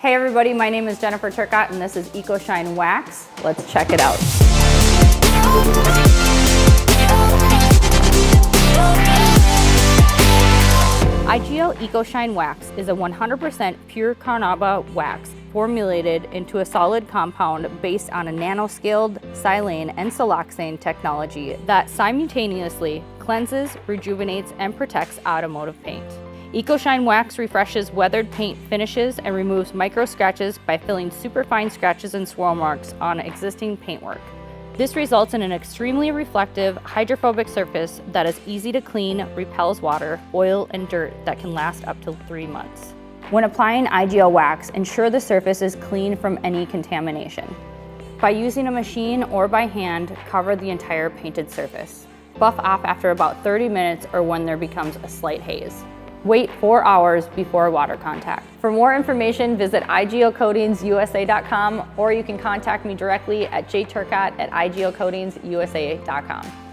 Hey everybody, my name is Jennifer Turcotte and this is EcoShine Wax. Let's check it out. IGL EcoShine Wax is a 100% pure carnauba wax formulated into a solid compound based on a nano-scaled silane and siloxane technology that simultaneously cleanses, rejuvenates, and protects automotive paint. EcoShine Wax refreshes weathered paint finishes and removes micro scratches by filling superfine scratches and swirl marks on existing paintwork. This results in an extremely reflective, hydrophobic surface that is easy to clean, repels water, oil, and dirt that can last up to 3 months. When applying IGL wax, ensure the surface is clean from any contamination. By using a machine or by hand, cover the entire painted surface. Buff off after about 30 minutes or when there becomes a slight haze. Wait 4 hours before water contact. For more information, visit iglcoatingsusa.com or you can contact me directly at jturcotte@iglcoatingsusa.com.